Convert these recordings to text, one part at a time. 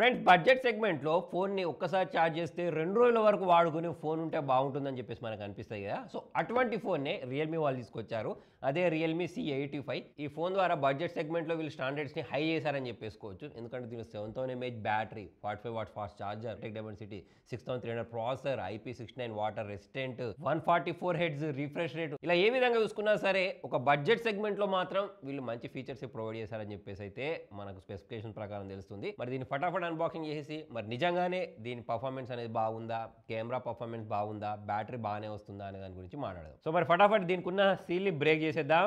Friends budget సెగ్మెంట్లో ఫోన్ని ఒక్కసారి ఛార్జ్ చేస్తే 2 రోజుల వరకు వాడుకునే ఫోన్ ఉంటే బాగుంటుందని చెప్పేసి మనకు అనిపిస్తాయి కదా. సో అటువంటి ఫోన్నే రియల్మీ వాళ్ళు తీసుకొచ్చారు. అదే రియల్మీ C85. ఈ ఫోన్ ద్వారా బడ్జెట్ సెగ్మెంట్లో వీళ్ళు స్టాండర్డ్స్ని హై చేశారని చెప్పేసుకోవచ్చు. ఎందుకంటే దీనిలో 7000 mAh battery, 45 watts fast charger, tech Dimensity 6300 processor, IP69 water resistant, 144 hertz refresh rate, ఇలా ఏ విధంగా చూసుకున్నా సరే ఒక బడ్జెట్ సెగ్మెంట్లో మాత్రం వీళ్ళు మంచి ఫీచర్స్ ప్రొవైడ్ చేశారని చెప్పేసి అయితే మనకు స్పెసిఫికేషన్ ప్రకారం తెలుస్తుంది. మరి దీన్ని ఫటాఫట్ అన్బాక్సింగ్ చేసి మరి నిజంగానే దీని పర్ఫార్మెన్స్ అనేది బాగుందా, కెమెరా పర్ఫార్మెన్స్ బాగుందా, బ్యాటరీ బాగానే వస్తుందా అనే దాని గురించి మాట్లాడదాం. సో మరి ఫటాఫట్ దీనికి ఉన్న సీల్ని బ్రేక్ చేసేద్దాం.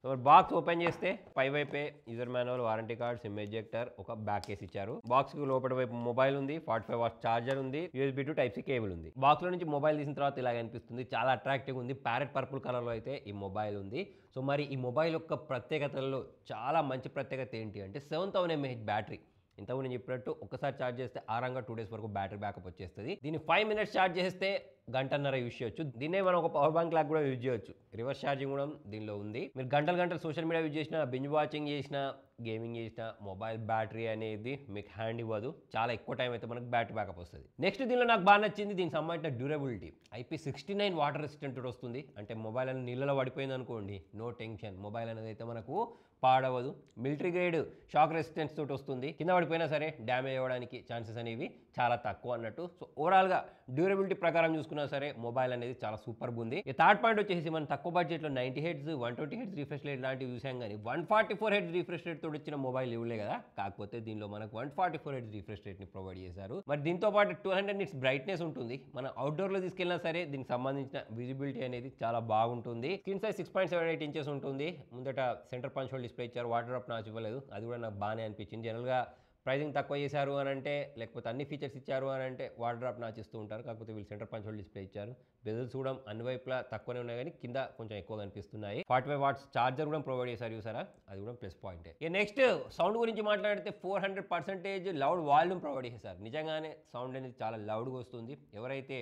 సో బాక్స్ ఓపెన్ చేస్తే పై వైపే user manual, warranty card, SIM ejector, ఒక బ్యాక్ కేస్ ఇచ్చారు. బాక్స్ కి లోపల వైపు మొబైల్ ఉంది, 45 వాట్స్ ఛార్జర్ ఉంది, USB to Type-C కేబుల్ ఉంది. బాక్స్ లో నుంచి మొబైల్ తీసిన తర్వాత ఇలా అనిపిస్తుంది, చాలా అట్రాక్టివ్ ఉంది. ప్యారెట్ పర్పుల్ కలర్ లో అయితే ఈ మొబైల్ ఉంది. సో మరి ఈ మొబైల్ యొక్క ప్రత్యేకతలలో చాలా మంచి ప్రత్యేకత ఏంటి అంటే 7000 mAh బ్యాటరీ. ఇంతకుముందు నేను చెప్పినట్టు ఒక్కసారి ఛార్జ్ చేస్తే ఆరంగా 2 days వరకు బ్యాటరీ బ్యాకప్ వచ్చేస్తుంది. దీన్ని 5 minutes ఛార్జ్ చేస్తే గంటన్నర యూజ్ చేయొచ్చు. దీన్నే మనం ఒక పవర్ బ్యాంక్ లాగా కూడా యూజ్ చేయొచ్చు. రివర్స్ ఛార్జింగ్ కూడా దీనిలో ఉంది. మీరు గంటలు సోషల్ మీడియా యూజ్ చేసినా, బింజ్ వాచింగ్ చేసినా, గేమింగ్ చేసినా మొబైల్ బ్యాటరీ అనేది మీకు హ్యాండ్ ఇవ్వదు. చాలా ఎక్కువ టైం అయితే మనకు బ్యాటరీ బ్యాకప్ వస్తుంది. నెక్స్ట్ దీనిలో నాకు బాగా నచ్చింది దీనికి సంబంధించిన డ్యూరబిలిటీ. IP69 వాటర్ రెసిస్టెంట్ వస్తుంది. అంటే మొబైల్ అనేది నీళ్ళలో పడిపోయింది అనుకోండి, నో టెన్షన్, మొబైల్ అనేది అయితే మనకు పాడవదు. మిలిటరీ గ్రేడ్ షాక్ రెసిస్టెన్స్ తోటి వస్తుంది. కింద పడిపోయినా సరే డ్యామేజ్ అవ్వడానికి ఛాన్సెస్ అనేవి చాలా తక్కువ అన్నట్టు. సో ఓవరాల్గా డ్యూరబిలిటీ ప్రకారం చూసుకున్నా సరే మొబైల్ అనేది చాలా సూపర్గా ఉంది. ఈ థర్డ్ పాయింట్ వచ్చేసి మనం తక్కువ బడ్జెట్లో 90 హెడ్స్, 120 హెడ్స్ రిఫ్రెష్ రేట్ లాంటివి చూసాం, కానీ 144 హెడ్స్ రిఫ్రెష్ రేట్ తోటి వచ్చిన మొబైల్ ఇవ్వలే కదా. కాకపోతే దీనిలో మనకు 144 హెడ్స్ రిఫ్రెష్ రేట్ని ప్రొవైడ్ చేశారు. మరి దీంతో పాటు 200 nits బ్రైట్నెస్ ఉంటుంది. మనం అవుట్డోర్లో తీసుకెళ్ళినా సరే దీనికి సంబంధించిన విజిబిలిటీ అనేది చాలా బాగుంటుంది. స్క్రీన్ సైజ్ 6.78 inches ఉంటుంది. ముందట సెంటర్ పంచ్ హోల్ డిస్ప్లే ఇచ్చారు. వాటర్ డ్రాప్ నాచ్ ఇవ్వలేదు, అది కూడా నాకు బాగానే అనిపించింది. జనరల్గా ప్రైజింగ్ తక్కువ చేశారు అని అంటే, లేకపోతే అన్ని ఫీచర్స్ ఇచ్చారు అని అంటే వాటర్ డ్రాప్ నాచ్ ఇస్తూ ఉంటారు. కాకపోతే వీళ్ళు సెంటర్ పంచ్ హోల్ డిస్ప్లే ఇచ్చారు. బెజల్స్ కూడా అన్ని వైపులా తక్కువనే ఉన్నాయి, కానీ కింద కొంచెం ఎక్కువ కనిపిస్తున్నాయి. 45 వాట్స్ ఛార్జర్ కూడా ప్రొవైడ్ చేశారు చూసారా, అది కూడా ప్లస్ పాయింటే. నెక్స్ట్ సౌండ్ గురించి మాట్లాడితే 400% లౌడ్ వాల్యూమ్ ప్రొవైడ్ చేశారు. నిజంగానే సౌండ్ అనేది చాలా లౌడ్గా వస్తుంది. ఎవరైతే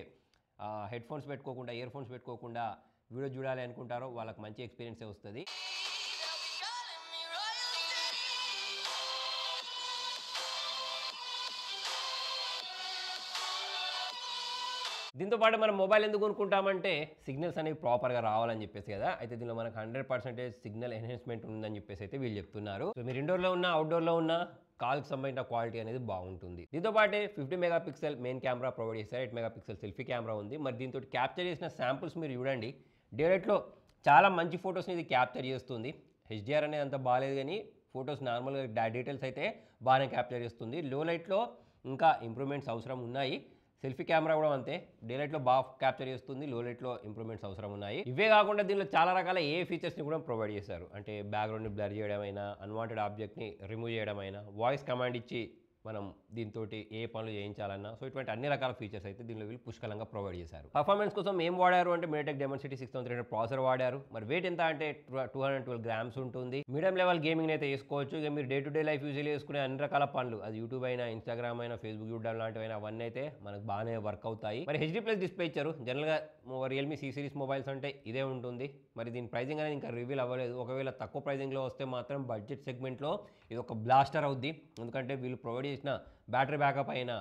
హెడ్ ఫోన్స్ పెట్టుకోకుండా, ఇయర్ ఫోన్స్ పెట్టుకోకుండా వీడియో చూడాలి అనుకుంటారో వాళ్ళకి మంచి ఎక్స్పీరియన్సే వస్తుంది. దీంతో పాటు మనం మొబైల్ ఎందుకు కొనుక్కుంటామంటే సిగ్నల్స్ అనేవి ప్రాపర్గా రావాలని చెప్పేసి కదా. అయితే దీనిలో మనకు 100% సిగ్నల్ ఎన్హాన్స్మెంట్ ఉందని చెప్పేసి అయితే వీళ్ళు చెప్తున్నారు. సో మీరు ఇండోర్లో ఉన్న, అవుట్డోర్లో ఉన్న కాల్కి సంబంధించిన క్వాలిటీ అనేది బాగుంటుంది. దీంతో పాటే 50 మెగాపిక్సెల్ మెయిన్ కెమెరా ప్రొవైడ్ చేశారు. 8 మెగాపిక్సెల్ సెల్ఫీ కెమెరా ఉంది. మరి దీంతో క్యాప్చర్ చేసిన శాంపుల్స్ మీరు చూడండి, డైరెక్ట్లో చాలా మంచి ఫొటోస్ని ఇది క్యాప్చర్ చేస్తుంది. HDR అనేది అంత బాగాలేదు, కానీ ఫొటోస్ నార్మల్గా డీటెయిల్స్ అయితే బాగానే క్యాప్చర్ చేస్తుంది. లో లైట్లో ఇంకా ఇంప్రూవ్మెంట్స్ అవసరం ఉన్నాయి. సెల్ఫీ కెమెరా కూడా అంతే, డేలైట్లో బాగా క్యాప్చర్ చేస్తుంది, లో లైట్లో ఇంప్రూవ్మెంట్స్ అవసరం ఉన్నాయి. ఇవే కాకుండా దీనిలో చాలా రకాల ఫీచర్స్ని కూడా ప్రొవైడ్ చేశారు. అంటే బ్యాక్గ్రౌండ్ని బ్లర్ చేయడమైనా, అన్వాంటెడ్ ఆబ్జెక్ట్ని రిమూవ్ చేయడమైనా, వాయిస్ కమాండ్ ఇచ్చి మనం దీంతో ఏ పనులు చేయించాలన్నా, సో ఇటువంటి అన్ని రకాల ఫీచర్స్ అయితే దీనిలో వీళ్ళు పుష్కలంగా ప్రొవైడ్ చేశారు. పర్ఫార్మెన్స్ కోసం ఏం వాడారు అంటే MediaTek Dimensity 6300 ప్రాసెసర్ వాడారు. మరి వెయిట్ ఎంత అంటే 212 grams ఉంటుంది. మీడియం లెవెల్ గేమింగ్ అయితే వేసుకోవచ్చు. ఇక మీరు day to day life usually వేసుకునే అన్ని రకాల పనులు, అది యూట్యూబ్ అయినా, ఇన్స్టాగ్రామ్ అయినా, ఫేస్బుక్ చూడడం లాంటివైనా, అవన్నీ అయితే మనకు బాగానే వర్క్ అవుతాయి. మరి HD+ డిస్ప్లే ఇచ్చారు. జనరల్గా రియల్మీ C సిరీస్ మొబైల్స్ అంటే ఇదే ఉంటుంది. మరి దీని ప్రైజింగ్ అనేది ఇంకా రివీల్ అవ్వలేదు. ఒకవేళ తక్కువ ప్రైజింగ్లో వస్తే మాత్రం బడ్జెట్ సెగ్మెంట్లో ఇది ఒక బ్లాస్టర్ అవుద్ది. ఎందుకంటే వీళ్ళు ప్రొవైడ్ చేసిన బ్యాటరీ బ్యాకప్ అయినా,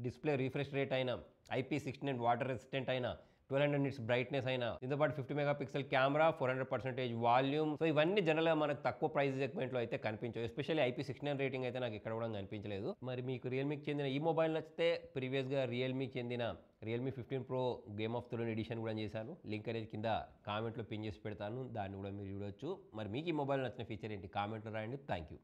డిస్ప్లే రిఫ్రెష్ రేట్ అయినా, IP69 వాటర్ రెసిస్టెంట్ అయినా, 1200 nits బ్రైట్నెస్ అయినా, దీంతో పాటు 50 మెగాపిక్సెల్ కెమెరా, 400% వాల్యూమ్, సో ఇవన్నీ జనరల్గా మనకు తక్కువ ప్రైస్ సెగ్మెంట్లో అయితే కనిపించవు. ఎస్పెషల్లీ IP69 రేటింగ్ అయితే నాకు ఎక్కడ కూడా కనిపించలేదు. మరి మీకు రియల్మీకి చెందిన ఈ మొబైల్ నచ్చితే ప్రీవియస్గా రియల్మీకి చెందిన Realme 15 Pro Game of Thrones edition కూడా చేశాను. లింక్ అనేది కింద కామెంట్లో పిన్ చేసి పెడతాను, దాన్ని కూడా మీరు చూడొచ్చు. మరి మీకు ఈ మొబైల్ నచ్చిన ఫీచర్ ఏంటి కామెంట్లో రాయండి. Thank you.